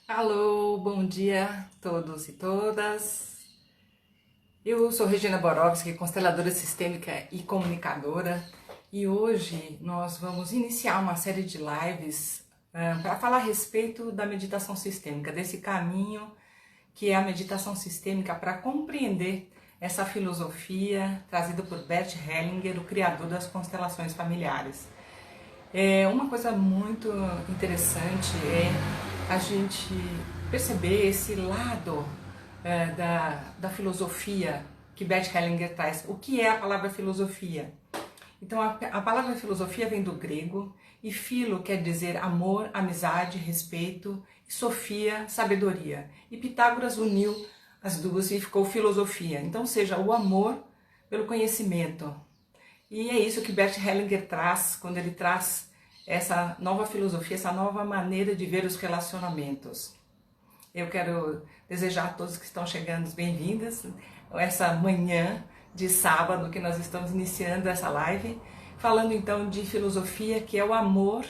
Alô, bom dia a todos e todas. Eu sou Regina Borowski, consteladora sistêmica e comunicadora, e hoje nós vamos iniciar uma série de lives para falar a respeito da meditação sistêmica, desse caminho que é a meditação sistêmica para compreender essa filosofia trazida por Bert Hellinger, o criador das constelações familiares. Uma coisa muito interessante é a gente perceber esse lado da filosofia que Bert Hellinger traz. O que é a palavra filosofia? Então, a palavra filosofia vem do grego e filo quer dizer amor, amizade, respeito, e sofia, sabedoria. E Pitágoras uniu as duas e ficou filosofia. Então, seja o amor pelo conhecimento. E é isso que Bert Hellinger traz quando ele traz essa nova filosofia, essa nova maneira de ver os relacionamentos. Eu quero desejar a todos que estão chegando bem-vindas essa manhã de sábado que nós estamos iniciando essa live, falando então de filosofia, que é o amor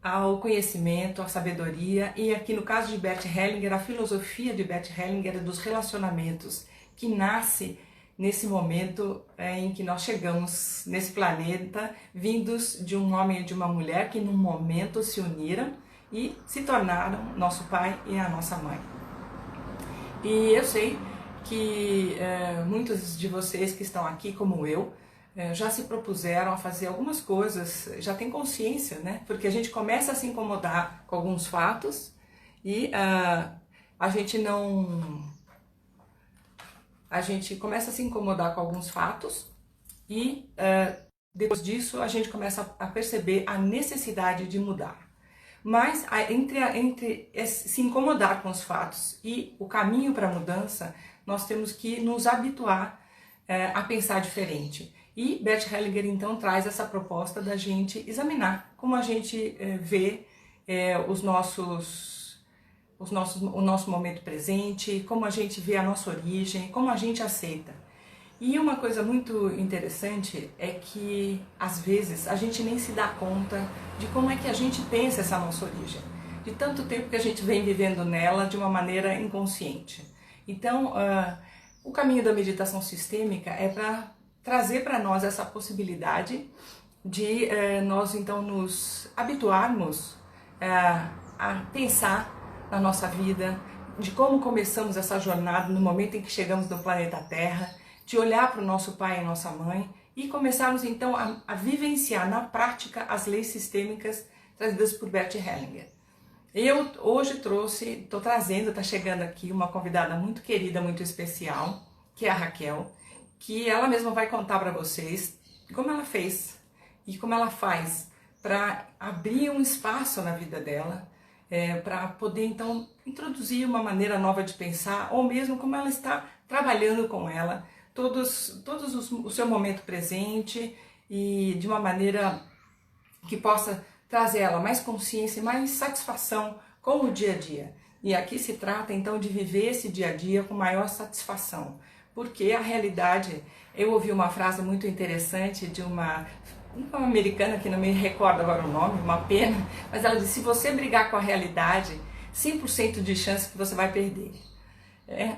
ao conhecimento, à sabedoria, e aqui no caso de Bert Hellinger, a filosofia de Bert Hellinger é dos relacionamentos, que nasce nesse momento em que nós chegamos nesse planeta, vindos de um homem e de uma mulher que num momento se uniram e se tornaram nosso pai e a nossa mãe. E eu sei que muitos de vocês que estão aqui, como eu, já se propuseram a fazer algumas coisas, já tem consciência, né? Porque a gente começa a se incomodar com alguns fatos e a gente não... A gente começa a se incomodar com alguns fatos e depois disso a gente começa a perceber a necessidade de mudar. Mas entre se incomodar com os fatos e o caminho para a mudança, nós temos que nos habituar a pensar diferente. E Bert Hellinger então traz essa proposta da gente examinar como a gente vê o nosso momento presente, como a gente vê a nossa origem, como a gente aceita. E uma coisa muito interessante é que, às vezes, a gente nem se dá conta de como é que a gente pensa essa nossa origem, de tanto tempo que a gente vem vivendo nela de uma maneira inconsciente. Então, o caminho da meditação sistêmica é para trazer para nós essa possibilidade de nós, então, nos habituarmos a pensar na nossa vida, de como começamos essa jornada no momento em que chegamos no planeta Terra, de olhar para o nosso pai e nossa mãe e começarmos então a vivenciar na prática as leis sistêmicas trazidas por Bert Hellinger. Eu hoje estou trazendo, está chegando aqui uma convidada muito querida, muito especial, que é a Raquel, que ela mesma vai contar para vocês como ela fez e como ela faz para abrir um espaço na vida dela, para poder então introduzir uma maneira nova de pensar, ou mesmo como ela está trabalhando com ela, o seu momento presente e de uma maneira que possa trazer ela mais consciência e mais satisfação com o dia a dia. E aqui se trata então de viver esse dia a dia com maior satisfação, porque a realidade, eu ouvi uma frase muito interessante de uma americana, que não me recordo agora o nome, uma pena, mas ela disse: se você brigar com a realidade, 100% de chance que você vai perder.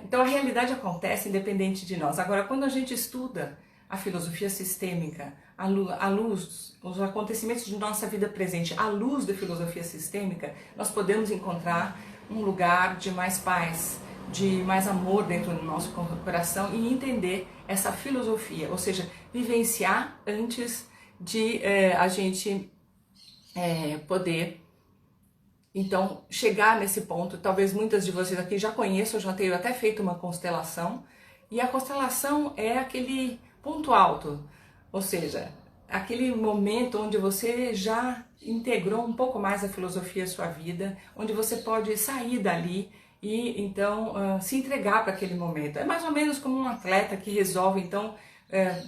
Então a realidade acontece independente de nós. Agora, quando a gente estuda a filosofia sistêmica, à luz, os acontecimentos de nossa vida presente, à luz da filosofia sistêmica, nós podemos encontrar um lugar de mais paz, de mais amor dentro do nosso coração e entender essa filosofia, ou seja, vivenciar antes de a gente poder então chegar nesse ponto. Talvez muitas de vocês aqui já conheçam, eu já tenho até feito uma constelação, e a constelação é aquele ponto alto, ou seja, aquele momento onde você já integrou um pouco mais a filosofia à sua vida, onde você pode sair dali e então se entregar para aquele momento. É mais ou menos como um atleta que resolve então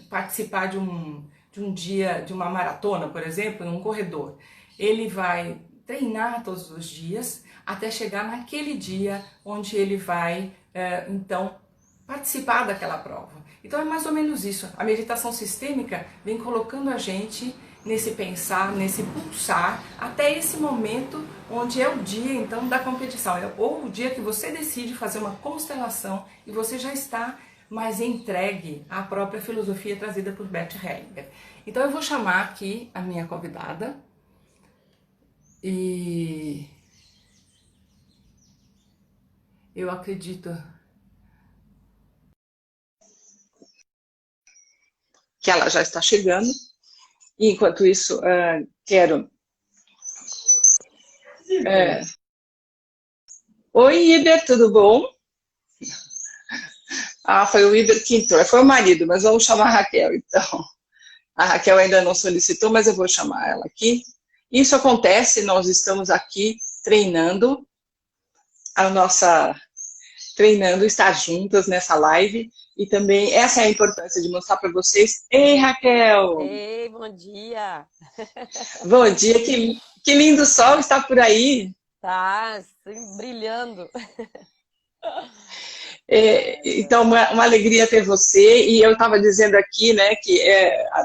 participar de um dia, de uma maratona, por exemplo, num corredor. Ele vai treinar todos os dias até chegar naquele dia onde ele vai então participar daquela prova. Então é mais ou menos isso. A meditação sistêmica vem colocando a gente nesse pensar, nesse pulsar, até esse momento onde é o dia então da competição, ou o dia que você decide fazer uma constelação e você já está mais entregue à própria filosofia trazida por Bert Hellinger. Então eu vou chamar aqui a minha convidada e eu acredito que ela já está chegando. E, enquanto isso, quero... Oi, Iber, tudo bom? Ah, foi o Iber que entrou. Foi o marido, mas vamos chamar a Raquel, então. A Raquel ainda não solicitou, mas eu vou chamar ela aqui. Isso acontece, nós estamos aqui treinando treinando estar juntas nessa live, e também essa é a importância de mostrar para vocês. Ei, Raquel! Ei, bom dia! Bom dia, que lindo sol está por aí! Tá, assim, brilhando. Então, uma alegria ter você, e eu estava dizendo aqui, né, que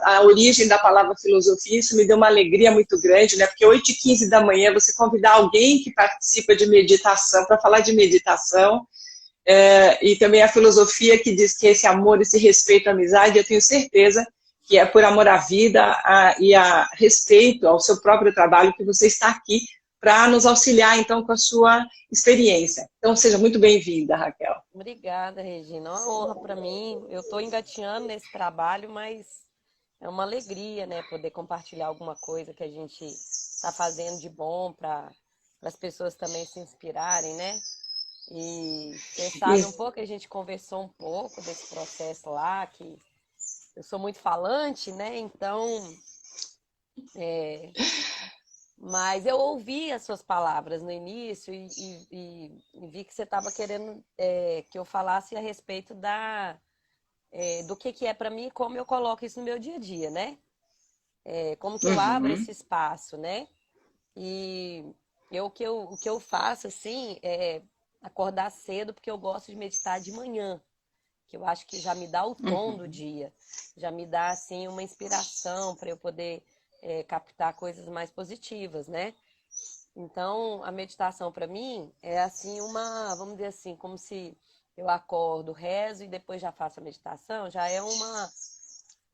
a origem da palavra filosofia, isso me deu uma alegria muito grande, né, porque 8h15 da manhã você convidar alguém que participa de meditação para falar de meditação, e também a filosofia que diz que esse amor, esse respeito à amizade, eu tenho certeza que é por amor à vida e a respeito ao seu próprio trabalho que você está aqui para nos auxiliar, então, com a sua experiência. Então, seja muito bem-vinda, Raquel. Obrigada, Regina. É uma honra para mim. Eu estou engatinhando nesse trabalho, mas é uma alegria, né, poder compartilhar alguma coisa que a gente está fazendo de bom para as pessoas também se inspirarem, né? E você sabe um pouco, a gente conversou um pouco desse processo lá, que eu sou muito falante, né? Então, mas eu ouvi as suas palavras no início e vi que você estava querendo que eu falasse a respeito do que é para mim e como eu coloco isso no meu dia a dia, né? Como que eu abro esse espaço, né? E o que eu faço, assim, é acordar cedo, porque eu gosto de meditar de manhã, que eu acho que já me dá o tom do dia, já me dá, assim, uma inspiração para eu poder captar coisas mais positivas, né? Então, a meditação para mim é assim vamos dizer assim, como se eu acordo, rezo e depois já faço a meditação, já é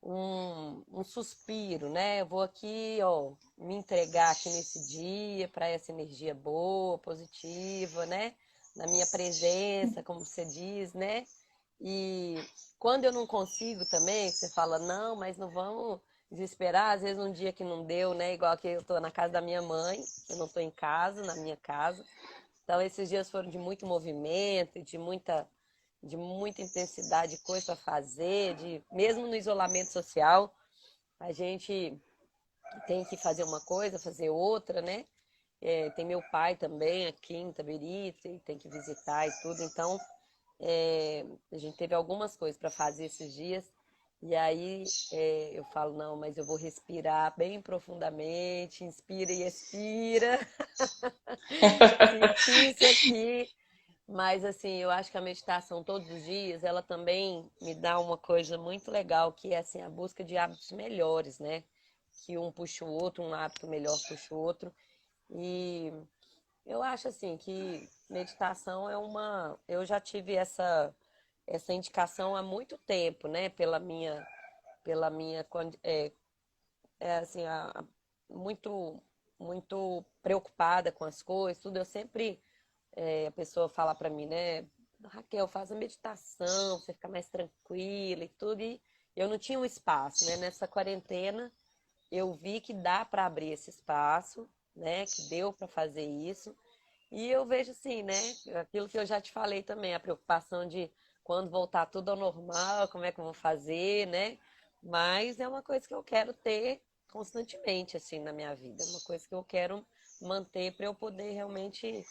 um suspiro, né? Eu vou aqui, ó, me entregar aqui nesse dia para essa energia boa, positiva, né? Na minha presença, como você diz, né? E quando eu não consigo também, você fala, não, mas não vamos desesperar, às vezes um dia que não deu, né? Igual que eu tô na casa da minha mãe, eu não tô em casa, na minha casa. Então esses dias foram de muito movimento, de muita intensidade de coisa para fazer, mesmo no isolamento social, a gente tem que fazer uma coisa, fazer outra, né? Tem meu pai também aqui em Itabirite, tem que visitar e tudo, então a gente teve algumas coisas para fazer esses dias, e aí eu falo, não, mas eu vou respirar bem profundamente, inspira e expira, sentir isso aqui. Mas, assim, eu acho que a meditação todos os dias, ela também me dá uma coisa muito legal, que é, assim, a busca de hábitos melhores, né? Que um puxa o outro, um hábito melhor puxa o outro. E eu acho, assim, que meditação Eu já tive essa indicação há muito tempo, né? Assim, muito, muito preocupada com as coisas, tudo. Eu sempre a pessoa fala para mim, né? Raquel, faz a meditação, você fica mais tranquila e tudo. E eu não tinha um espaço, né? Nessa quarentena, eu vi que dá para abrir esse espaço, né? Que deu para fazer isso. E eu vejo assim, né? Aquilo que eu já te falei também, a preocupação de quando voltar tudo ao normal, como é que eu vou fazer, né? Mas é uma coisa que eu quero ter constantemente, assim, na minha vida. É uma coisa que eu quero manter para eu poder realmente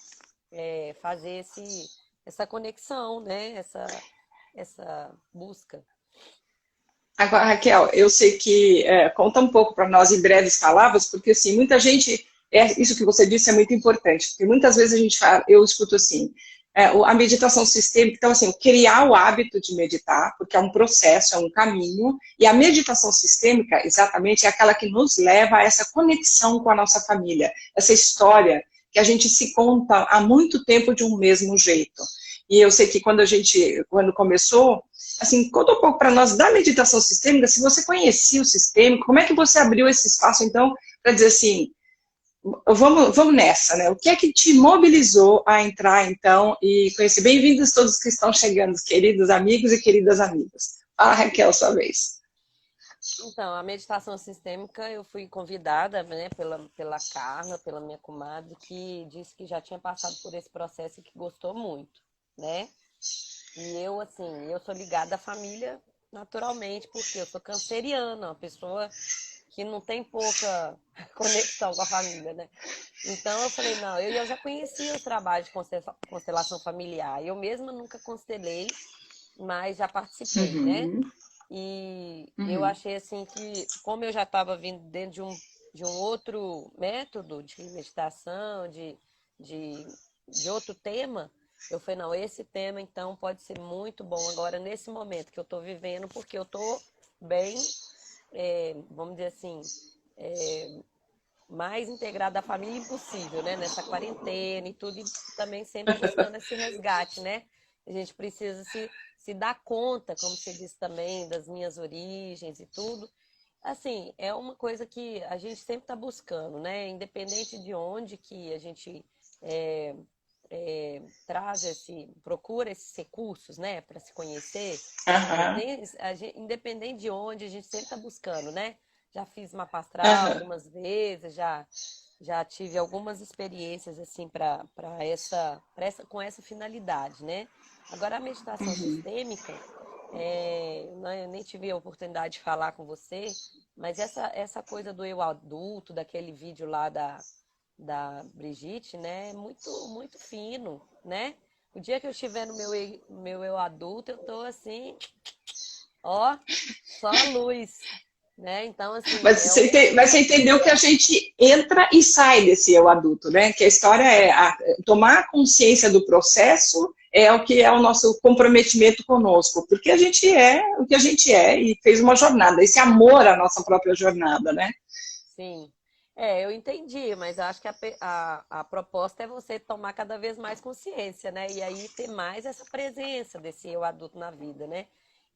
fazer essa conexão, né? Essa busca. Agora, Raquel, eu sei que conta um pouco para nós em breves palavras, porque assim, muita gente, isso que você disse é muito importante, porque muitas vezes a gente fala, eu escuto assim, A meditação sistêmica, então, assim, criar o hábito de meditar, porque é um processo, é um caminho, e a meditação sistêmica, exatamente, é aquela que nos leva a essa conexão com a nossa família, essa história que a gente se conta há muito tempo de um mesmo jeito. E eu sei que quando começou, assim, conta um pouco para nós da meditação sistêmica, se você conhecia o sistêmico, como é que você abriu esse espaço, então, para dizer assim, vamos nessa, né? O que é que te mobilizou a entrar, então, e conhecer? Bem-vindos todos que estão chegando, queridos amigos e queridas amigas. Fala, Raquel, sua vez. Então, a meditação sistêmica, eu fui convidada, né, pela Carla, pela minha comadre, que disse que já tinha passado por esse processo e que gostou muito, né? E eu, assim, eu sou ligada à família naturalmente, porque eu sou canceriana, uma pessoa que não tem pouca conexão com a família, né? Então eu falei, não, eu já conhecia os trabalhos de constelação familiar. Eu mesma nunca constelei, mas já participei, né? Uhum, E eu uhum. achei assim que, como eu já estava vindo dentro de um outro método de meditação, de, de outro tema, eu falei, não, esse tema então pode ser muito bom agora nesse momento que eu estou vivendo, porque eu estou bem, vamos dizer assim, mais integrada à família impossível, né? Nessa quarentena e tudo, e também sempre buscando esse resgate, né? A gente precisa se dar conta, como você disse também, das minhas origens e tudo. Assim, é uma coisa que a gente sempre está buscando, né? Independente de onde que a gente é, traz procura esses recursos, né, para se conhecer, Aham, independente de onde, a gente sempre está buscando, né? Já fiz mapa astral aham, algumas vezes, já tive algumas experiências assim com essa finalidade, né? Agora a meditação uhum. sistêmica, eu nem tive a oportunidade de falar com você, mas essa coisa do eu adulto, daquele vídeo lá da Brigitte, né? É muito, muito fino, né? O dia que eu estiver no meu eu adulto, eu tô assim, ó, só luz, né? Então, assim, Mas você entendeu que a gente entra e sai desse eu adulto, né? Que a história tomar consciência do processo é o que é o nosso comprometimento conosco, porque a gente é o que a gente é e fez uma jornada, esse amor à nossa própria jornada, né? sim. Eu entendi, mas eu acho que a proposta é você tomar cada vez mais consciência, né? E aí ter mais essa presença desse eu adulto na vida, né?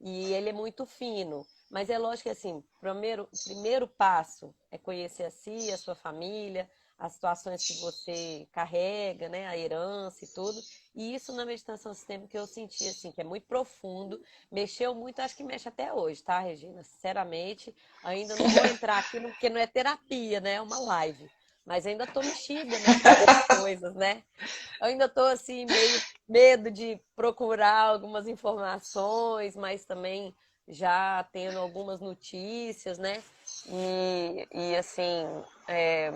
E ele é muito fino. Mas é lógico que, assim, o primeiro passo é conhecer a si, a sua família, as situações que você carrega, né? A herança e tudo. E isso na meditação sistêmica eu senti, assim, que é muito profundo. Mexeu muito, acho que mexe até hoje, tá, Regina? Sinceramente. Ainda não vou entrar aqui, porque não é terapia, né? É uma live. Mas ainda tô mexida nessas coisas, né? Eu ainda tô assim, meio medo de procurar algumas informações, mas também já tendo algumas notícias, né? E assim, é,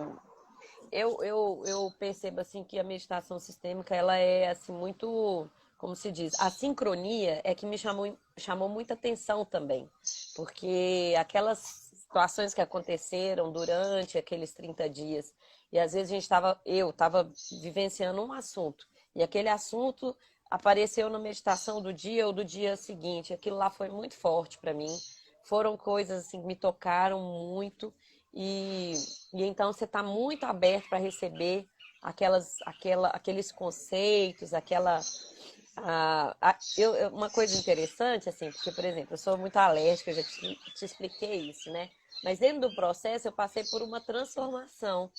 eu percebo assim que a meditação sistêmica ela é assim muito, como se diz, a sincronia é que me chamou muita atenção também, porque aquelas situações que aconteceram durante aqueles 30 dias e às vezes eu estava vivenciando um assunto e aquele assunto apareceu na meditação do dia ou do dia seguinte, aquilo lá foi muito forte para mim. Foram coisas assim que me tocaram muito e então você está muito aberto para receber aqueles conceitos, uma coisa interessante, assim, porque, por exemplo, eu sou muito alérgica, eu já te expliquei isso, né? Mas dentro do processo eu passei por uma transformação,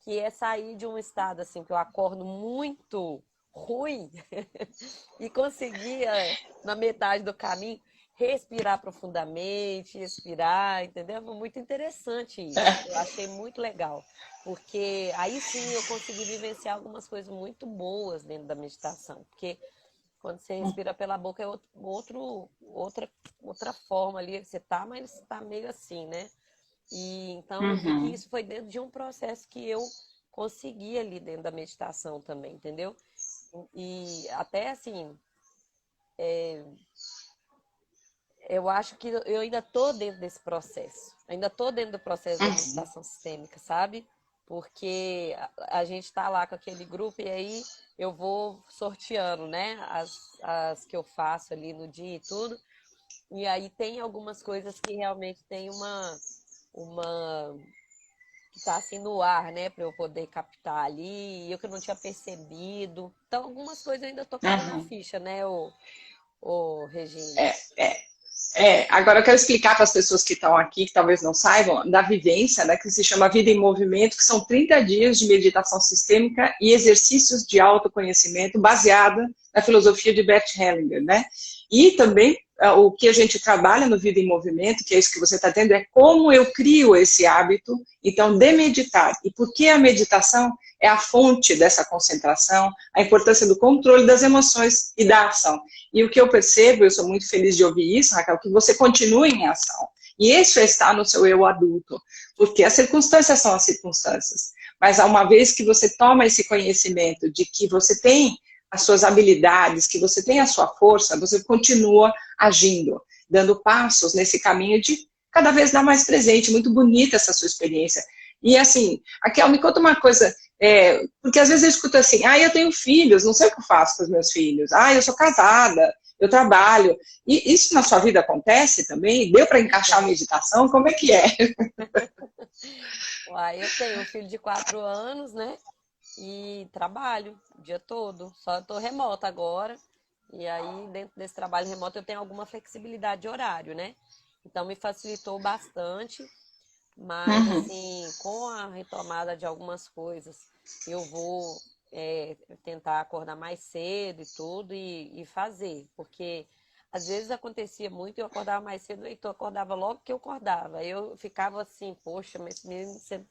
que é sair de um estado assim, que eu acordo muito ruim e conseguia, na metade do caminho, respirar profundamente, expirar, entendeu? Foi muito interessante isso. Eu achei muito legal, porque aí sim eu consegui vivenciar algumas coisas muito boas dentro da meditação, porque quando você respira pela boca é outra forma ali que você tá, mas está meio assim, né? E então eu vi que Uhum. isso foi dentro de um processo que eu consegui ali dentro da meditação também, entendeu? E até assim, eu acho que eu ainda tô dentro desse processo. Ainda tô dentro do processo da meditação sistêmica, sabe? porque a gente está lá com aquele grupo e aí eu vou sorteando, né? As que eu faço ali no dia e tudo. E aí tem algumas coisas que realmente tem uma que tá assim no ar, né? Para eu poder captar ali, e eu que não tinha percebido. Então, algumas coisas eu ainda tô caindo a Uhum. ficha, né, ô Regina? É, agora eu quero explicar para as pessoas que estão aqui, que talvez não saibam, da vivência, né, que se chama Vida em Movimento, que são 30 dias de meditação sistêmica e exercícios de autoconhecimento baseada na filosofia de Bert Hellinger, né? E também o que a gente trabalha no Vida em Movimento, que é isso que você está tendo, é como eu crio esse hábito, então, de meditar. E por que a meditação é a fonte dessa concentração, a importância do controle das emoções e da ação. E o que eu percebo, eu sou muito feliz de ouvir isso, Raquel, que você continua em ação. E isso está no seu eu adulto, porque as circunstâncias são as circunstâncias. Mas uma vez que você toma esse conhecimento de que você tem as suas habilidades, que você tem a sua força, você continua agindo, dando passos nesse caminho de cada vez dar mais presente. Muito bonita essa sua experiência. E assim, Raquel, me conta uma coisa, porque às vezes eu escuto assim, eu tenho filhos, não sei o que eu faço com os meus filhos, eu sou casada, eu trabalho. E isso na sua vida acontece também? Deu para encaixar a meditação? Como é que é? Uai, eu tenho um filho de 4 anos, né? E trabalho o dia todo. Só eu tô remota agora. E aí, dentro desse trabalho remoto, eu tenho alguma flexibilidade de horário, né? Então, me facilitou bastante. Mas, Uhum, assim, com a retomada de algumas coisas, eu vou tentar acordar mais cedo e tudo e fazer. Porque às vezes acontecia muito, eu acordava mais cedo, e tu acordava logo que eu acordava. Eu ficava assim, poxa, mas esse menino, você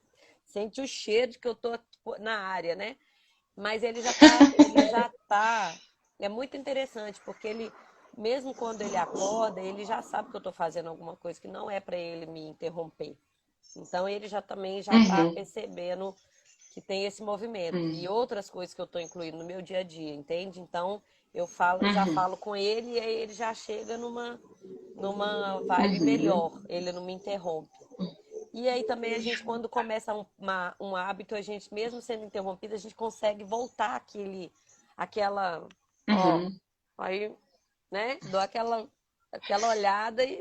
sente o cheiro de que eu tô na área, né? Mas ele já tá. É muito interessante, porque ele, mesmo quando ele acorda, ele já sabe que eu tô fazendo alguma coisa que não é para ele me interromper. Então ele já também já está uhum, percebendo que tem esse movimento uhum, e outras coisas que eu estou incluindo no meu dia a dia, entende? Então eu falo, já uhum, falo com ele e aí ele já chega numa vibe uhum, melhor. Ele não me interrompe. E aí também a gente, quando começa um hábito, a gente, mesmo sendo interrompida, a gente consegue voltar aquela, ó, uhum. aí, né? Dou aquela olhada e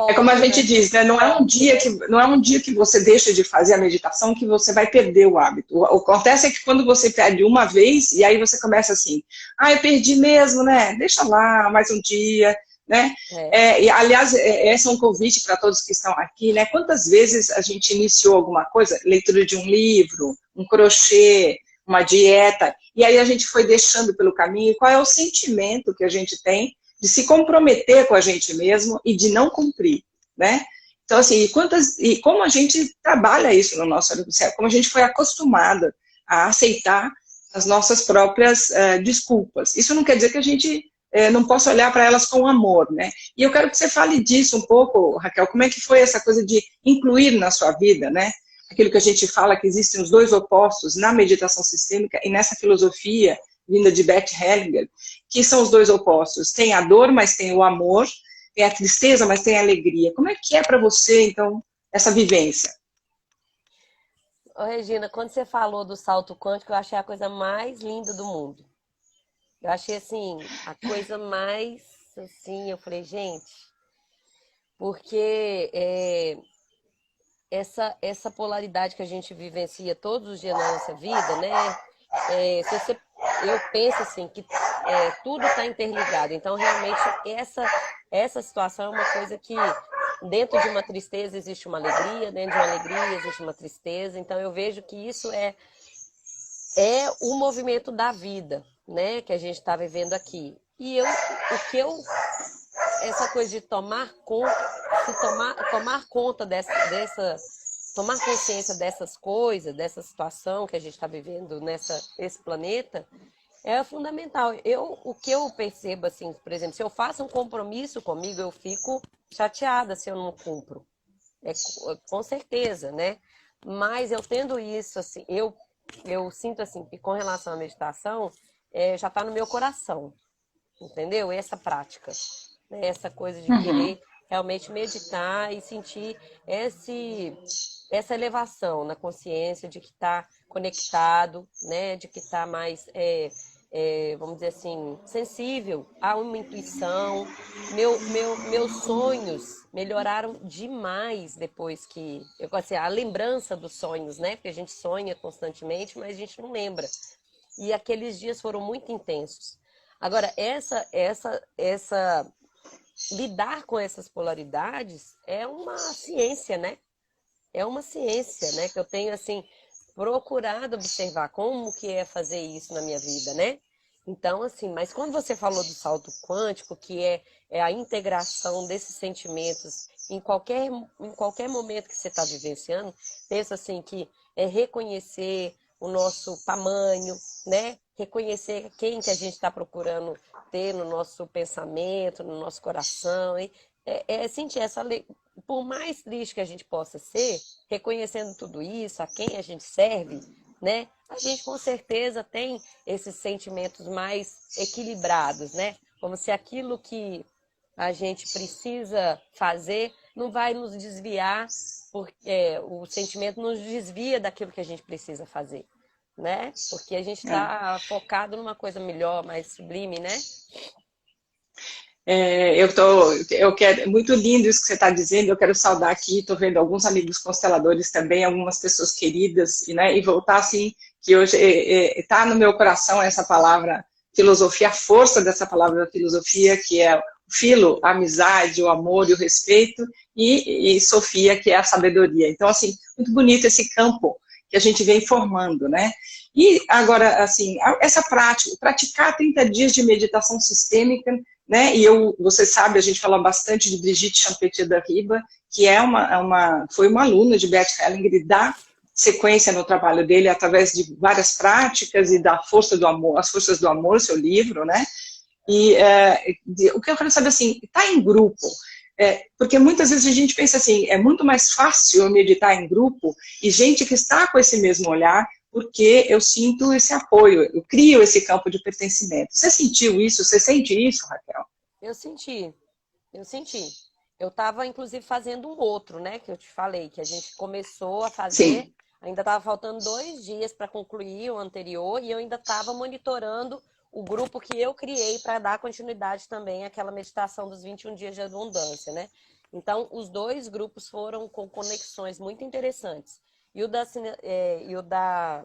É como a volto, gente né? diz, né? Não é um dia que você deixa de fazer a meditação que você vai perder o hábito. O que acontece é que quando você perde uma vez, e aí você começa assim, eu perdi mesmo, né? Deixa lá, mais um dia, né? É. E, aliás, esse é um convite para todos que estão aqui, né? Quantas vezes a gente iniciou alguma coisa, leitura de um livro, um crochê, uma dieta, e aí a gente foi deixando pelo caminho, qual é o sentimento que a gente tem de se comprometer com a gente mesmo e de não cumprir, né? Então, assim, e como a gente trabalha isso no nosso cérebro, como a gente foi acostumada a aceitar as nossas próprias desculpas. Isso não quer dizer que a gente não possa olhar para elas com amor, né? E eu quero que você fale disso um pouco, Raquel, como é que foi essa coisa de incluir na sua vida, né? Aquilo que a gente fala que existem os dois opostos na meditação sistêmica e nessa filosofia vinda de Bert Hellinger, que são os dois opostos. Tem a dor, mas tem o amor, tem a tristeza, mas tem a alegria. Como é que é para você, então, essa vivência? Ô, Regina, quando você falou do salto quântico, eu achei a coisa mais linda do mundo. Eu achei, assim, a coisa mais, assim, eu falei, gente, porque essa polaridade que a gente vivencia todos os dias na nossa vida, né? Eu penso, assim, que tudo está interligado. Então, realmente, essa situação é uma coisa que, dentro de uma tristeza existe uma alegria, dentro de uma alegria existe uma tristeza. Então, eu vejo que isso é o movimento da vida, né, que a gente está vivendo aqui. E essa coisa de tomar conta, tomar conta tomar consciência dessas coisas, dessa situação que a gente está vivendo esse planeta, é fundamental. O que eu percebo, assim, por exemplo, se eu faço um compromisso comigo, eu fico chateada se eu não cumpro. Com certeza, né? Mas eu tendo isso, assim, eu sinto assim que com relação à meditação, já está no meu coração, entendeu? Essa prática, né? Essa coisa de Uhum, querer realmente meditar e sentir essa elevação na consciência de que está conectado, né? De que está mais, vamos dizer assim, sensível a uma intuição. Meus sonhos melhoraram demais depois que... assim, a lembrança dos sonhos, né? Porque a gente sonha constantemente, mas a gente não lembra. E aqueles dias foram muito intensos. Agora, lidar com essas polaridades é uma ciência, né? É uma ciência, né? Que eu tenho, assim, procurado observar como que é fazer isso na minha vida, né? Então, assim, mas quando você falou do salto quântico, que é a integração desses sentimentos em qualquer momento que você está vivenciando, penso assim que é reconhecer o nosso tamanho, né? Reconhecer quem que a gente está procurando ter no nosso pensamento, no nosso coração, e sentir por mais triste que a gente possa ser, reconhecendo tudo isso, a quem a gente serve, né? A gente com certeza tem esses sentimentos mais equilibrados, né? Como se aquilo que a gente precisa fazer não vai nos desviar, porque o sentimento nos desvia daquilo que a gente precisa fazer, né? Porque a gente está focado numa coisa melhor, mais sublime, né? Eu quero, é muito lindo isso que você está dizendo. Eu quero saudar aqui, estou vendo alguns amigos consteladores também, algumas pessoas queridas, né, e voltar assim, que hoje está no meu coração essa palavra filosofia, a força dessa palavra filosofia, que é o filo, a amizade, o amor e o respeito, e Sofia, que é a sabedoria. Então, assim, muito bonito esse campo que a gente vem formando, né? E agora, assim, essa prática, praticar 30 dias de meditação sistêmica, né? E você sabe, a gente fala bastante de Brigitte Champetier-Darriba, que foi uma aluna de Bert Hellinger e dá sequência no trabalho dele através de várias práticas e da força do amor, as forças do amor, seu livro, né? E o que eu quero saber, assim, tá em grupo, porque muitas vezes a gente pensa assim, é muito mais fácil eu meditar em grupo e gente que está com esse mesmo olhar, porque eu sinto esse apoio, eu crio esse campo de pertencimento. Você sentiu isso? Você sente isso, Raquel? Eu senti. Eu estava, inclusive, fazendo um outro, né? Que eu te falei, que a gente começou a fazer, Sim. ainda estava faltando 2 dias para concluir o anterior, e eu ainda estava monitorando o grupo que eu criei para dar continuidade também àquela meditação dos 21 dias de abundância, né? Então, os 2 grupos foram com conexões muito interessantes. E o da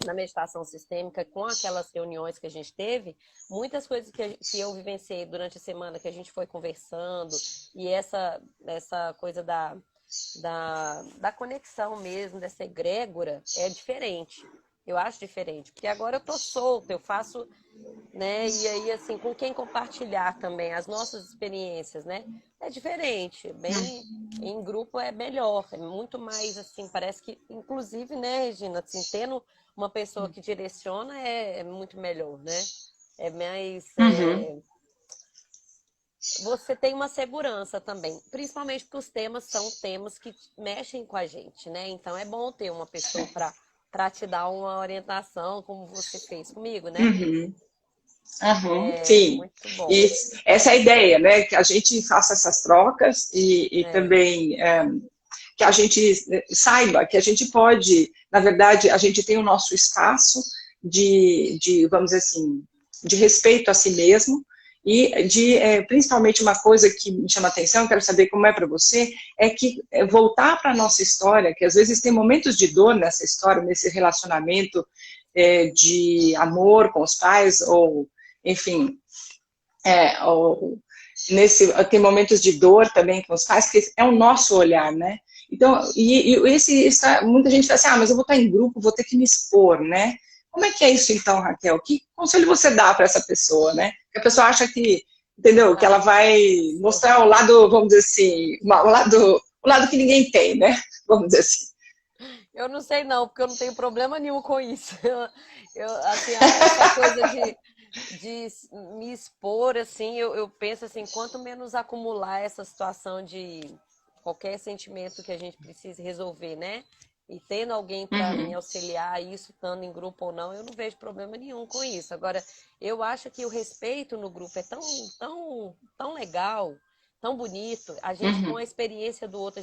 na meditação sistêmica, com aquelas reuniões que a gente teve, muitas coisas que eu vivenciei durante a semana, que a gente foi conversando, e essa coisa da conexão mesmo, dessa egrégora, é diferente. Eu acho diferente, porque agora eu tô solta, eu faço, né? E aí, assim, com quem compartilhar também as nossas experiências, né? É diferente, bem em grupo é melhor, é muito mais assim, parece que, inclusive, né, Regina, assim, tendo uma pessoa que direciona é muito melhor, né? É mais. Uhum. Você tem uma segurança também, principalmente porque os temas são temas que mexem com a gente, né? Então é bom ter uma pessoa para te dar uma orientação, como você fez comigo, né? Uhum. Uhum, É sim, muito bom. e essa é a ideia, né, que a gente faça essas trocas e É, também que a gente saiba que a gente pode, na verdade, a gente tem o nosso espaço vamos dizer assim, de respeito a si mesmo e principalmente uma coisa que me chama a atenção, quero saber como é para você, é que voltar para a nossa história, que às vezes tem momentos de dor nessa história, nesse relacionamento de amor com os pais, ou enfim, ou tem momentos de dor também com os pais, que é o nosso olhar, né? Então, muita gente fala assim, mas eu vou estar em grupo, vou ter que me expor, né? Como é que é isso então, Raquel? Que conselho você dá para essa pessoa, né? Que a pessoa acha que, entendeu? Que ela vai mostrar o lado, vamos dizer assim, o lado que ninguém tem, né? Vamos dizer assim. eu não sei não, porque eu não tenho problema nenhum com isso. Assim, essa coisa de me expor, assim, eu penso assim, quanto menos acumular essa situação de qualquer sentimento que a gente precise resolver, né? E tendo alguém para me Uhum. auxiliar, isso estando em grupo ou não, eu não vejo problema nenhum com isso. Agora, eu acho que o respeito no grupo é tão, tão, tão legal, tão bonito. A gente, com a experiência do outro,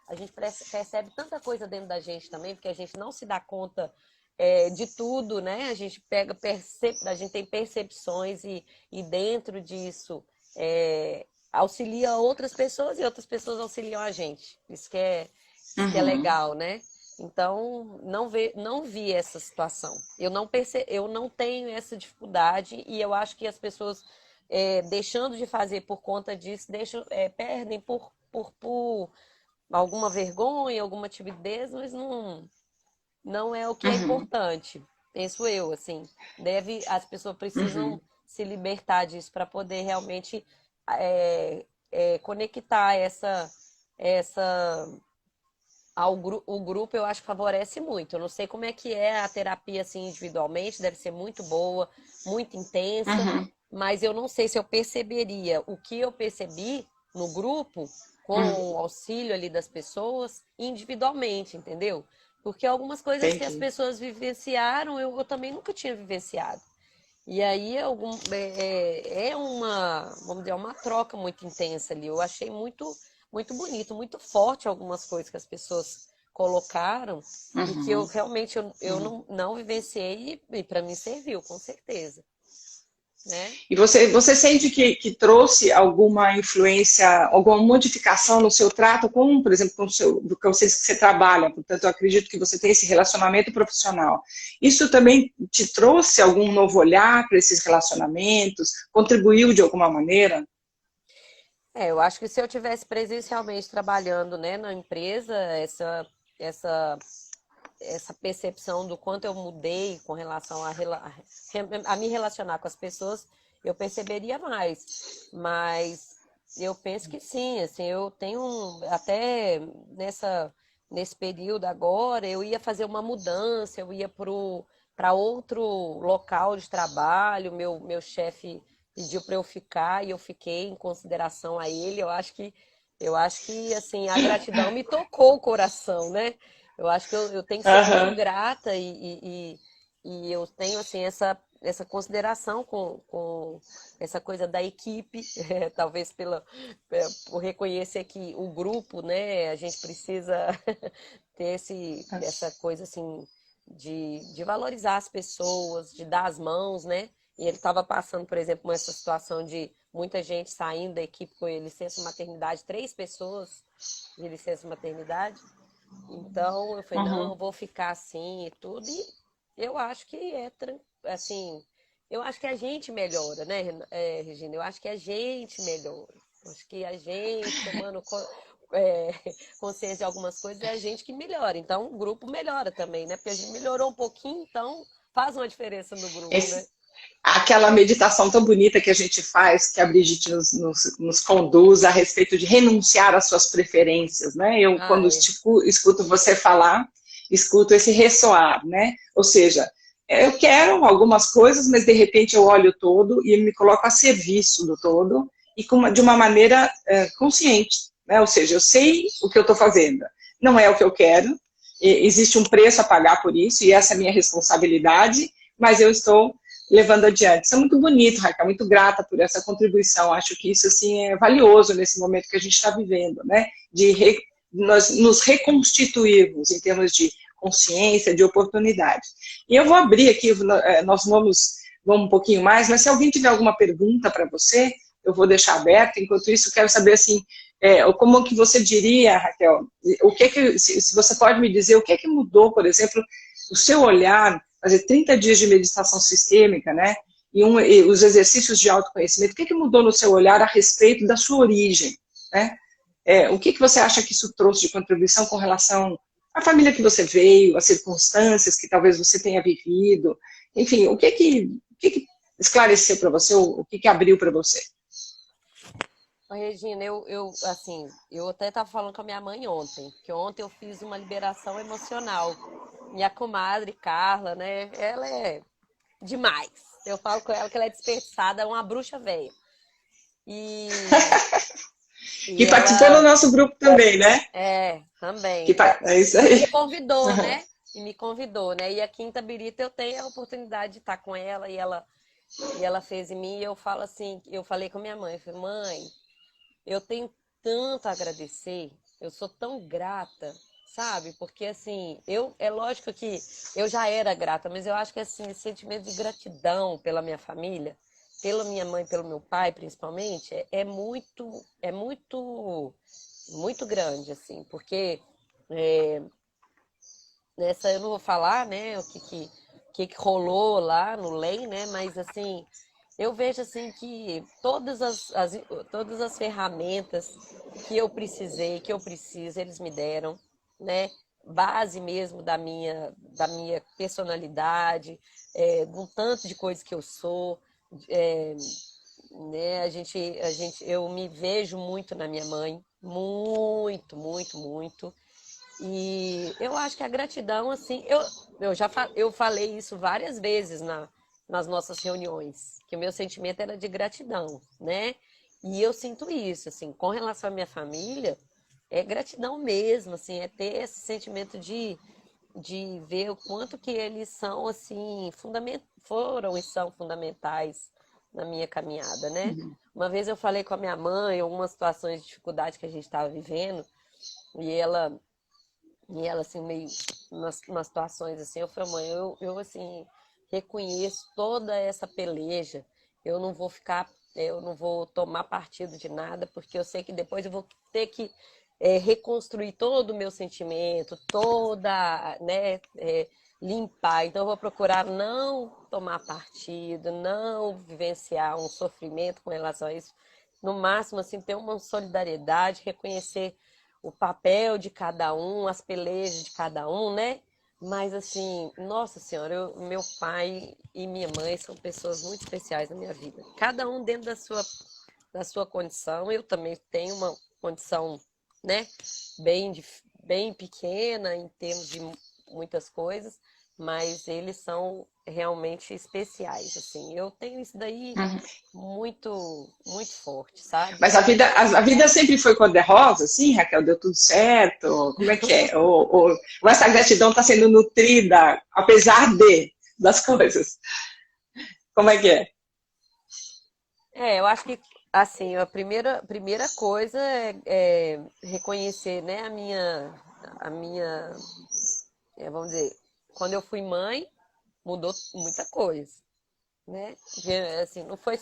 a gente percebe tanta coisa dentro da gente também, porque a gente não se dá conta de tudo, né? A gente a gente tem percepções e dentro disso auxilia outras pessoas e outras pessoas auxiliam a gente. Isso que é legal, né? Então, não vi essa situação. Eu não tenho essa dificuldade e eu acho que as pessoas, deixando de fazer por conta disso, perdem por alguma vergonha, alguma timidez, mas não é o que é importante. Penso eu, assim. As pessoas precisam se libertar disso para poder realmente conectar o grupo. Eu acho que favorece muito. Eu não sei como é que é a terapia assim individualmente, deve ser muito boa, muito intensa, mas eu não sei se eu perceberia o que eu percebi no grupo com o auxílio ali das pessoas individualmente, entendeu? Porque algumas coisas que as pessoas vivenciaram, eu também nunca tinha vivenciado. E aí vamos dizer, uma troca muito intensa ali. Eu achei muito, muito bonito, muito forte algumas coisas que as pessoas colocaram e que eu realmente eu não vivenciei e para mim serviu, com certeza. Né? E você sente que trouxe alguma influência, alguma modificação no seu trato com, por exemplo, com vocês que você trabalha, portanto, eu acredito que você tem esse relacionamento profissional. Isso também te trouxe algum novo olhar para esses relacionamentos? Contribuiu de alguma maneira? Eu acho que se eu tivesse presencialmente trabalhando, né, na empresa, essa percepção do quanto eu mudei com relação a me relacionar com as pessoas, eu perceberia mais. Mas eu penso que sim, assim, eu tenho até nesse período agora, eu ia fazer uma mudança, eu ia para outro local de trabalho, meu chefe pediu para eu ficar e eu fiquei em consideração a ele. Eu acho que assim, a gratidão me tocou o coração, né? Eu acho que eu tenho que ser muito grata e eu tenho assim essa consideração com essa coisa da equipe, talvez por reconhecer que o grupo, né, a gente precisa ter essa coisa assim de valorizar as pessoas, de dar as mãos, né? E ele estava passando, por exemplo, por essa situação de muita gente saindo da equipe com licença maternidade, 3 pessoas de licença maternidade. Então, eu falei, não, eu vou ficar assim e tudo. E eu acho que assim, eu acho que a gente melhora, né, Regina? Eu acho que a gente melhora. Eu acho que a gente, tomando consciência de algumas coisas, é a gente que melhora. Então, o grupo melhora também, né? Porque a gente melhorou um pouquinho, então faz uma diferença no grupo, né? Aquela meditação tão bonita que a gente faz, que a Brigitte nos conduz a respeito de renunciar às suas preferências, né? Eu, quando escuto você falar, escuto esse ressoar, né? Ou seja, eu quero algumas coisas, mas de repente eu olho o todo e me coloco a serviço do todo e de uma maneira consciente, né? Ou seja, eu sei o que eu estou fazendo. Não é o que eu quero, existe um preço a pagar por isso e essa é a minha responsabilidade, mas eu estou levando adiante. Isso é muito bonito, Raquel, muito grata por essa contribuição. Acho que isso assim é valioso nesse momento que a gente está vivendo, né? Nós nos reconstituirmos em termos de consciência, de oportunidade. E eu vou abrir aqui, nós vamos um pouquinho mais, mas se alguém tiver alguma pergunta para você, eu vou deixar aberto. Enquanto isso, quero saber assim, como que você diria, Raquel, se você pode me dizer o que mudou, por exemplo, o seu olhar, fazer 30 dias de meditação sistêmica, né? E os exercícios de autoconhecimento, o que mudou no seu olhar a respeito da sua origem, né? O que você acha que isso trouxe de contribuição com relação à família que você veio, às circunstâncias que talvez você tenha vivido, enfim, o que esclareceu para você, o que abriu para você? Regina, assim, eu até estava falando com a minha mãe ontem, que ontem eu fiz uma liberação emocional. Minha comadre, Carla, né? Ela é demais. Eu falo com ela que ela é desperdiçada, é uma bruxa velha. E que participou do nosso grupo também, né? Também. É isso aí. E me convidou, né? E a Quinta Birita eu tenho a oportunidade de estar com ela e ela fez em mim. E eu falo assim, eu falei com minha mãe, eu falei, mãe, eu tenho tanto a agradecer, eu sou tão grata, sabe? Porque, assim, é lógico que eu já era grata, mas eu acho que, assim, esse sentimento de gratidão pela minha família, pela minha mãe, pelo meu pai, principalmente, muito grande, assim, porque é, nessa eu não vou falar, né, o que rolou lá no LEM, né, mas, assim, eu vejo, assim, que todas as ferramentas que eu precisei, que eu preciso, eles me deram, né, base mesmo da minha personalidade, do tanto de coisas que eu sou, é, né, eu me vejo muito na minha mãe, muito, muito, muito. E eu acho que a gratidão, assim, eu falei isso várias vezes nas nossas reuniões, que o meu sentimento era de gratidão, né? E eu sinto isso, assim, com relação à minha família, é gratidão mesmo, assim, é ter esse sentimento de ver o quanto que eles são, assim, foram e são fundamentais na minha caminhada, né? Uma vez eu falei com a minha mãe, algumas situações de dificuldade que a gente estava vivendo, e ela, assim, meio, nas situações, assim, eu falei, mãe, eu, assim, reconheço toda essa peleja, eu não vou tomar partido de nada, porque eu sei que depois eu vou ter que reconstruir todo o meu sentimento, né, limpar. Então, eu vou procurar não tomar partido, não vivenciar um sofrimento com relação a isso. No máximo, assim, ter uma solidariedade, reconhecer o papel de cada um, as pelejas de cada um, né? Mas, assim, nossa senhora, meu pai e minha mãe são pessoas muito especiais na minha vida. Cada um dentro da sua condição. Eu também tenho uma condição, né, bem pequena em termos de muitas coisas, mas eles são realmente especiais, assim. Eu tenho isso daí muito, muito forte, sabe? Mas a vida sempre foi cor-de-rosa, assim, Raquel? Deu tudo certo? Como é que é? Ou essa gratidão está sendo nutrida, apesar das coisas? Como é que é? Eu acho que, assim, a primeira coisa é reconhecer, né, vamos dizer, quando eu fui mãe, mudou muita coisa, né? Porque, assim, não foi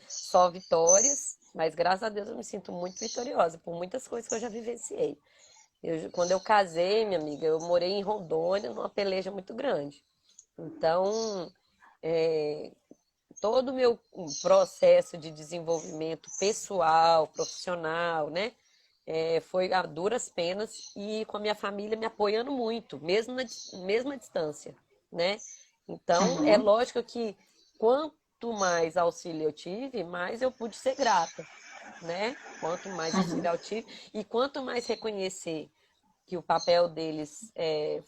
só vitórias, mas graças a Deus eu me sinto muito vitoriosa por muitas coisas que eu já vivenciei. Quando eu casei, minha amiga, eu morei em Rondônia, numa peleja muito grande. Então, é, todo o meu processo de desenvolvimento pessoal, profissional, né? Foi a duras penas e com a minha família me apoiando muito, mesmo à distância, né? Então, é lógico que quanto mais auxílio eu tive, mais eu pude ser grata, né? Quanto mais auxílio eu tive e quanto mais reconhecer que o papel deles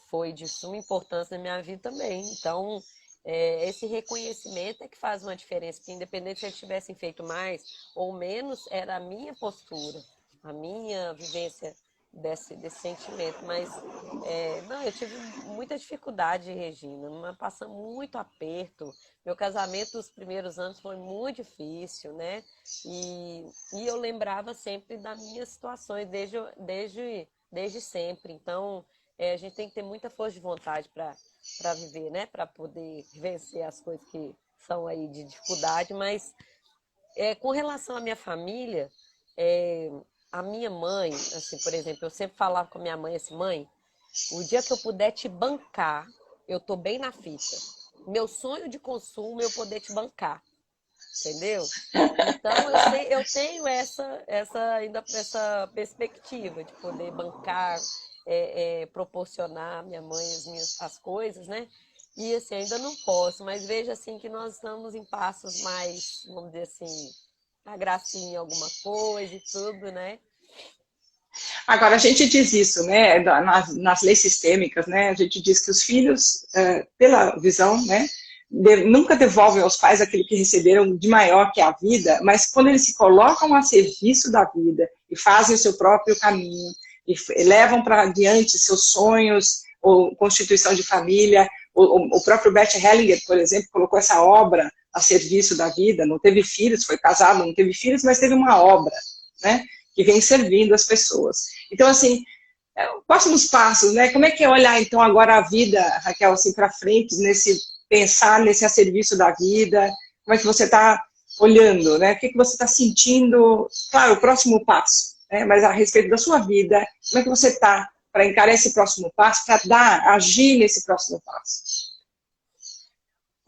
foi de suma importância na minha vida também. Então, esse reconhecimento é que faz uma diferença, porque independente se eles tivessem feito mais ou menos, era a minha postura, a minha vivência desse sentimento. Mas, não, eu tive muita dificuldade, Regina, mas passando muito aperto. Meu casamento, os primeiros anos, foi muito difícil, né? E eu lembrava sempre das minhas situações, desde sempre. Então, a gente tem que ter muita força de vontade para viver, né? Para poder vencer as coisas que são aí de dificuldade. Mas, com relação à minha família, a minha mãe, assim, por exemplo, eu sempre falava com a minha mãe assim, mãe, o dia que eu puder te bancar, eu tô bem na fita. Meu sonho de consumo é eu poder te bancar. Entendeu? Então eu tenho ainda essa perspectiva de poder bancar, proporcionar à minha mãe as coisas, né? E assim, ainda não posso, mas vejo assim que nós estamos em passos mais, vamos dizer assim, a gracinha em alguma coisa e tudo, né? Agora, a gente diz isso, né, nas leis sistêmicas, né, a gente diz que os filhos, pela visão, né, nunca devolvem aos pais aquilo que receberam de maior que a vida, mas quando eles se colocam a serviço da vida e fazem o seu próprio caminho e levam para adiante seus sonhos ou constituição de família, o próprio Bert Hellinger, por exemplo, colocou essa obra a serviço da vida, não teve filhos, foi casado, não teve filhos, mas teve uma obra, né? Que vem servindo as pessoas. Então, assim, próximos passos, né? Como é que é olhar, então, agora a vida, Raquel, assim, para frente, pensar nesse a serviço da vida? Como é que você está olhando, né? O que você está sentindo? Claro, o próximo passo, né? Mas a respeito da sua vida, como é que você está para encarar esse próximo passo, para agir nesse próximo passo?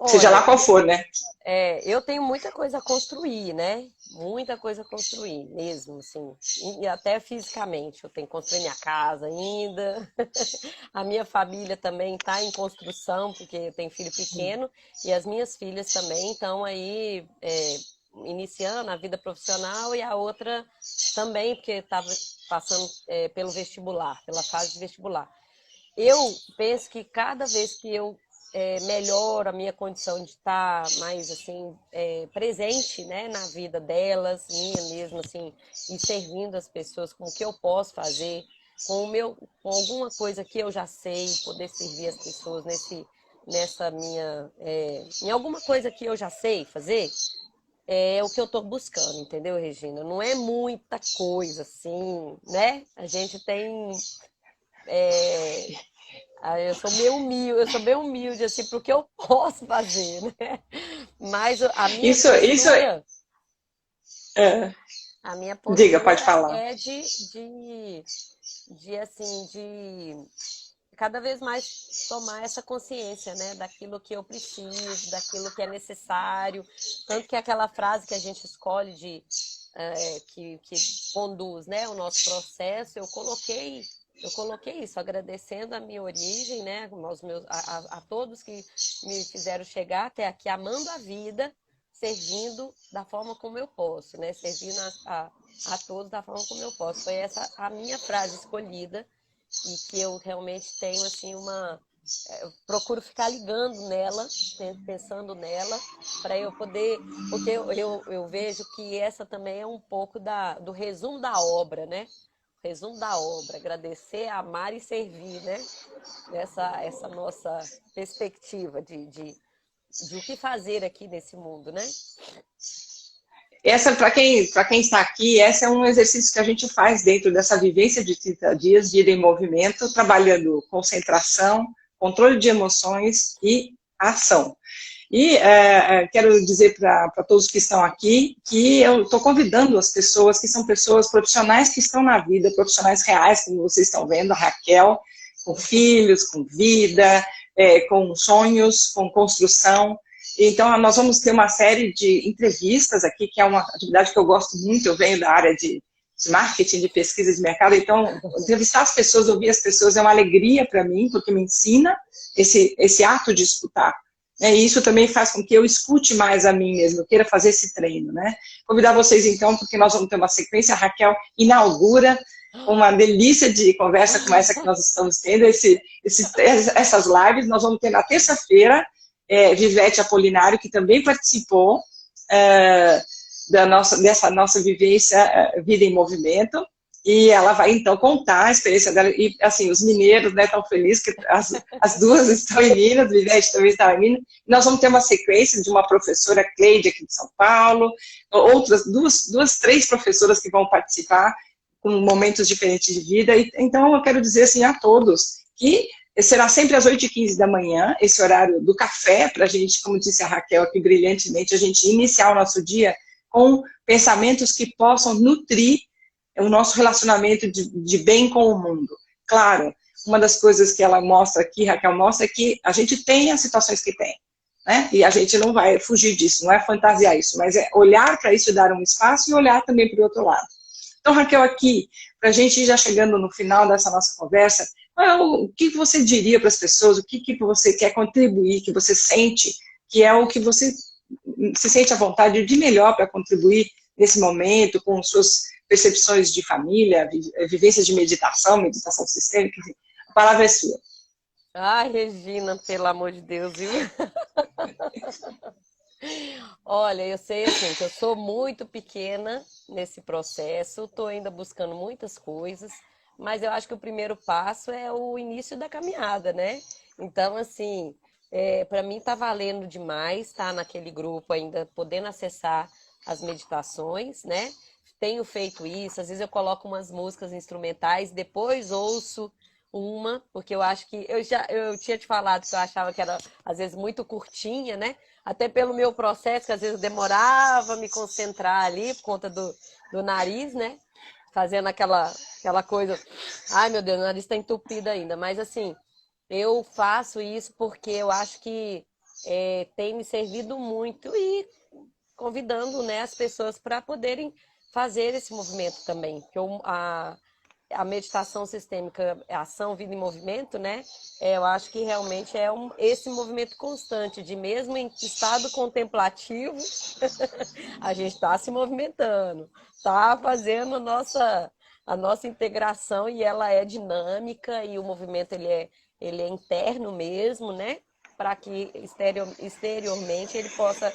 Seja lá Olha, qual for, né? eu tenho muita coisa a construir, né? Muita coisa a construir, mesmo, assim. E até fisicamente. Eu tenho que construir minha casa ainda. A minha família também está em construção, porque eu tenho filho pequeno. E as minhas filhas também estão aí iniciando a vida profissional. E a outra também, porque estava passando pelo vestibular, pela fase de vestibular. Eu penso que cada vez que eu melhoro a minha condição de estar mais assim presente, né, na vida delas, minha mesmo assim, e servindo as pessoas com o que eu posso fazer, com alguma coisa que eu já sei, poder servir as pessoas nessa minha, em alguma coisa que eu já sei fazer, é o que eu estou buscando, entendeu, Regina? Não é muita coisa assim, né? A gente tem eu sou bem humilde, assim, pro que eu posso fazer, né? Mas Isso, é, a minha diga, pode postura falar. é de cada vez mais tomar essa consciência, né? Daquilo que eu preciso, daquilo que é necessário. Tanto que aquela frase que a gente escolhe que conduz, né, o nosso processo, eu coloquei isso, agradecendo a minha origem, né, a todos que me fizeram chegar até aqui, amando a vida, servindo da forma como eu posso, né, servindo a todos da forma como eu posso. Foi essa a minha frase escolhida e que eu realmente tenho, assim, eu procuro ficar ligando nela, pensando nela, para eu poder, porque eu vejo que essa também é um pouco do resumo da obra, né? Resumo da obra, agradecer, amar e servir, né? Essa nossa perspectiva de o que fazer aqui nesse mundo, né? Essa, para quem está aqui, esse é um exercício que a gente faz dentro dessa vivência de 30 dias, vida em movimento, trabalhando concentração, controle de emoções e ação. E quero dizer para todos que estão aqui que eu estou convidando as pessoas que são pessoas profissionais que estão na vida, profissionais reais, como vocês estão vendo, a Raquel, com filhos, com vida, com sonhos, com construção. Então, nós vamos ter uma série de entrevistas aqui, que é uma atividade que eu gosto muito, eu venho da área de marketing, de pesquisa de mercado, então, entrevistar as pessoas, ouvir as pessoas é uma alegria para mim, porque me ensina esse ato de escutar. E isso também faz com que eu escute mais a mim mesmo, eu queira fazer esse treino, né? Convidar vocês, então, porque nós vamos ter uma sequência, a Raquel inaugura uma delícia de conversa como essa que nós estamos tendo, essas lives, nós vamos ter na terça-feira, Vivete Apolinário, que também participou dessa nossa vivência Vida em Movimento, e ela vai, então, contar a experiência dela, e, assim, os mineiros, né, estão felizes que as duas estão em Minas, Vivete também está em Minas, e nós vamos ter uma sequência de uma professora, Cleide, aqui de São Paulo, outras três professoras que vão participar, com momentos diferentes de vida, então eu quero dizer, assim, a todos, que será sempre às 8h15 da manhã, esse horário do café, para a gente, como disse a Raquel aqui brilhantemente, a gente iniciar o nosso dia com pensamentos que possam nutrir o nosso relacionamento de bem com o mundo. Claro, uma das coisas que ela mostra aqui, Raquel mostra, é que a gente tem as situações que tem, né? E a gente não vai fugir disso, não é fantasiar isso, mas é olhar para isso, dar um espaço e olhar também para o outro lado. Então, Raquel, aqui, para a gente ir já chegando no final dessa nossa conversa, o que você diria para as pessoas, o que você quer contribuir, que você sente, que é o que você se sente à vontade de melhor para contribuir nesse momento, com suas percepções de família, vivências de meditação sistêmica, enfim, a palavra é sua. Ai, Regina, pelo amor de Deus, viu? Olha, eu sei assim que eu sou muito pequena nesse processo, estou ainda buscando muitas coisas, mas eu acho que o primeiro passo é o início da caminhada, né? Então, assim, para mim tá valendo demais estar naquele grupo ainda, podendo acessar as meditações, né? tenho feito isso, às vezes eu coloco umas músicas instrumentais, depois ouço uma, porque eu acho que eu tinha te falado que eu achava que era às vezes muito curtinha, né? Até pelo meu processo, que às vezes eu demorava a me concentrar ali por conta do nariz, né? Fazendo aquela coisa. Ai, meu Deus, o nariz está entupido ainda. Mas assim, eu faço isso porque eu acho que tem me servido muito e convidando, né, as pessoas para poderem fazer esse movimento também. Porque a meditação sistêmica, a ação, vida em movimento, né? Eu acho que realmente é esse movimento constante, de mesmo em estado contemplativo, a gente está se movimentando, está fazendo a nossa integração e ela é dinâmica e o movimento ele é interno mesmo, né? Para que exteriormente ele possa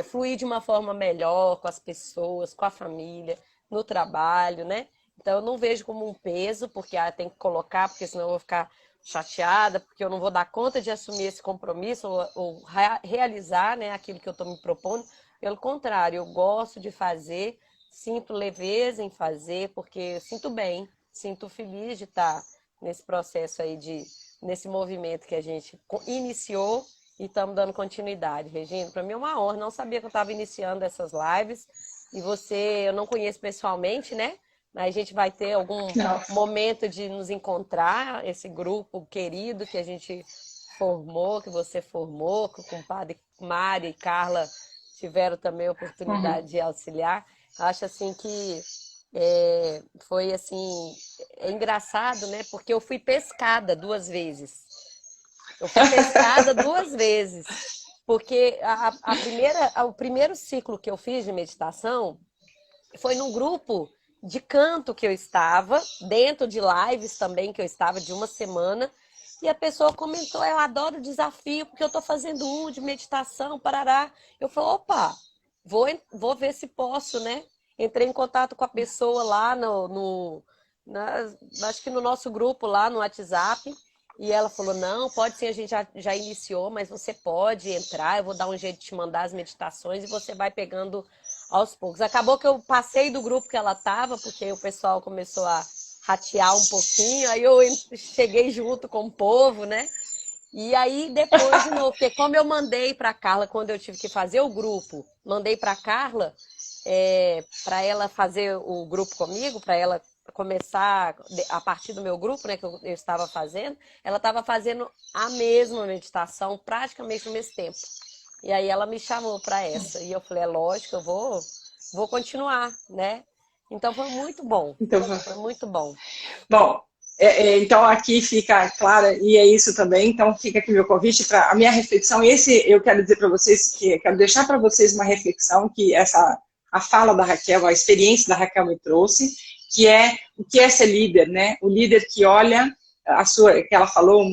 fluir de uma forma melhor com as pessoas, com a família, no trabalho, né? Então, eu não vejo como um peso, porque tem que colocar, porque senão eu vou ficar chateada, porque eu não vou dar conta de assumir esse compromisso ou realizar, né, aquilo que eu estou me propondo. Pelo contrário, eu gosto de fazer, sinto leveza em fazer, porque eu sinto bem, sinto feliz de estar nesse processo aí, nesse movimento que a gente iniciou e estamos dando continuidade. Regina, para mim é uma honra, não sabia que eu estava iniciando essas lives, e você, eu não conheço pessoalmente, né? A gente vai ter algum momento de nos encontrar, esse grupo querido que a gente formou, que você formou, que o compadre Mário e Carla tiveram também a oportunidade de auxiliar. Acho assim que foi assim, é engraçado, né? Porque eu fui pescada 2 vezes. Eu fui pescada 2 vezes. Porque o primeiro ciclo que eu fiz de meditação foi num grupo de canto que eu estava, dentro de lives também que eu estava de uma semana, e a pessoa comentou, eu adoro o desafio, porque eu estou fazendo um de meditação, parará. Eu falei, opa, vou ver se posso, né? Entrei em contato com a pessoa lá acho que no nosso grupo lá no WhatsApp, e ela falou, não, pode sim, a gente já iniciou, mas você pode entrar, eu vou dar um jeito de te mandar as meditações e você vai pegando aos poucos. Acabou que eu passei do grupo que ela estava, porque o pessoal começou a ratear um pouquinho, aí eu cheguei junto com o povo, né? E aí depois de novo, porque como eu mandei para Carla, quando eu tive que fazer o grupo, mandei para Carla, para ela fazer o grupo comigo, para ela começar a partir do meu grupo, né, que eu estava fazendo, ela estava fazendo a mesma meditação praticamente no mesmo tempo. E aí ela me chamou para essa. E eu falei, é lógico, eu vou continuar, né? Então foi muito bom. Então, Foi muito bom. bom, então aqui fica clara, e é isso também, então fica aqui meu convite para a minha reflexão. Eu quero dizer para vocês, quero deixar para vocês uma reflexão que a fala da Raquel, a experiência da Raquel me trouxe, que é o que é ser líder, né? O líder que olha que ela falou,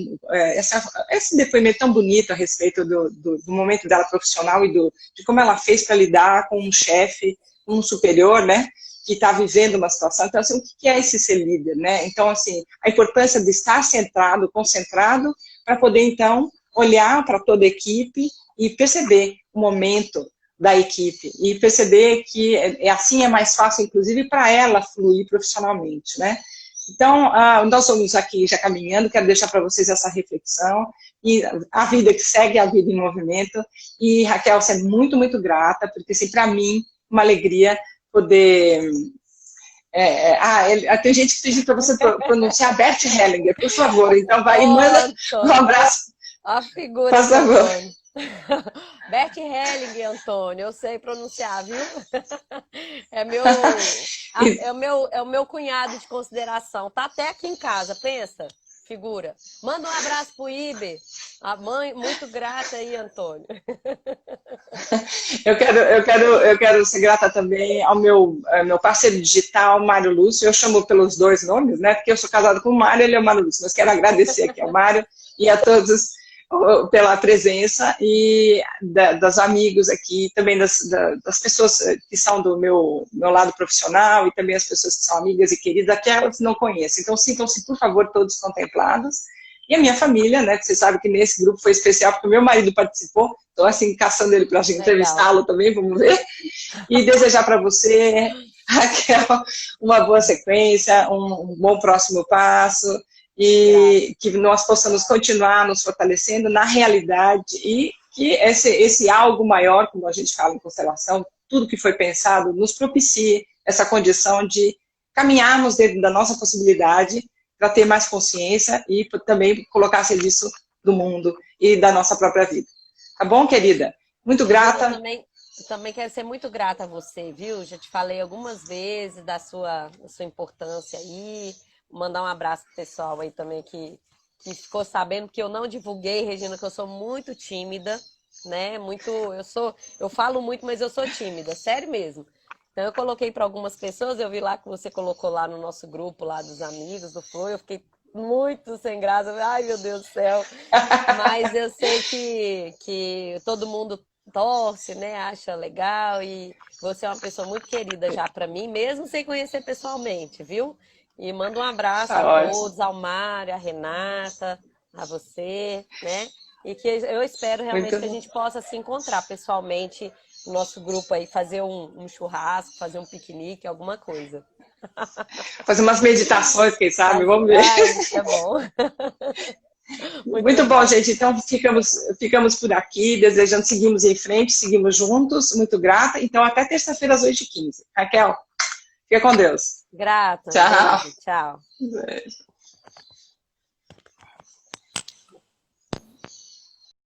esse depoimento tão bonito a respeito do momento dela profissional e de como ela fez para lidar com um chefe, um superior, né, que está vivendo uma situação. Então, assim, o que é esse ser líder, né? Então, assim, a importância de estar centrado, concentrado, para poder, então, olhar para toda a equipe e perceber o momento da equipe e perceber que assim é mais fácil, inclusive, para ela fluir profissionalmente, né? Então, nós vamos aqui já caminhando, quero deixar para vocês essa reflexão, e a vida que segue, a vida em movimento, e Raquel, você é muito, muito grata, porque, assim, para mim, uma alegria poder... tem gente que pediu para você pronunciar Bert Hellinger, por favor, então vai e manda um abraço. A figura, por favor. Bert Hellinger, Antônio, eu sei pronunciar, viu? É o meu cunhado de consideração. Tá até aqui em casa, pensa, figura. Manda um abraço pro Iber. A mãe, muito grata aí, Antônio. Eu quero ser grata também ao meu parceiro digital, Mário Lúcio. Eu chamo pelos 2 nomes, né? Porque eu sou casada com o Mário, ele é o Mário Lúcio. Mas quero agradecer aqui ao Mário e a todos pela presença e dos amigos aqui, também das pessoas que são do meu lado profissional e também as pessoas que são amigas e queridas, aquelas que não conhecem. Então, sintam-se, por favor, todos contemplados. E a minha família, né, que você sabe que nesse grupo foi especial, porque o meu marido participou, estou assim, caçando ele para a gente entrevistá-lo também, vamos ver. E desejar para você Raquel, uma boa sequência, um bom próximo passo, e que nós possamos continuar nos fortalecendo na realidade e que esse algo maior, como a gente fala em constelação, tudo que foi pensado, nos propicie essa condição de caminharmos dentro da nossa possibilidade para ter mais consciência e também colocar a serviço do mundo e da nossa própria vida. Tá bom, querida? Muito grata. Eu também quero ser muito grata a você, viu? Já te falei algumas vezes da sua importância aí. Mandar um abraço pro pessoal aí também que ficou sabendo que eu não divulguei, Regina, que eu sou muito tímida, né? Eu falo muito, mas eu sou tímida, sério mesmo. Então eu coloquei para algumas pessoas, eu vi lá que você colocou lá no nosso grupo lá dos amigos do Flow, eu fiquei muito sem graça, ai meu Deus do céu. Mas eu sei que todo mundo torce, né? Acha legal e você é uma pessoa muito querida já para mim, mesmo sem conhecer pessoalmente, viu? E mando um abraço Tá a ótimo. todos, ao Mário, a Renata, a você, né? E que eu espero realmente Muito que a bom. gente possa se encontrar pessoalmente no nosso grupo aí, fazer um churrasco, fazer um piquenique, alguma coisa. Fazer umas meditações, quem sabe? Vamos ver. Ai, isso é bom. Muito Muito bom, legal. gente. Então, ficamos por aqui, desejando, seguimos em frente, seguimos juntos. Muito grata. Então, até terça-feira às 8h15. Raquel, fica com Deus. Grata, Tchau. beijo, tchau. Beijo.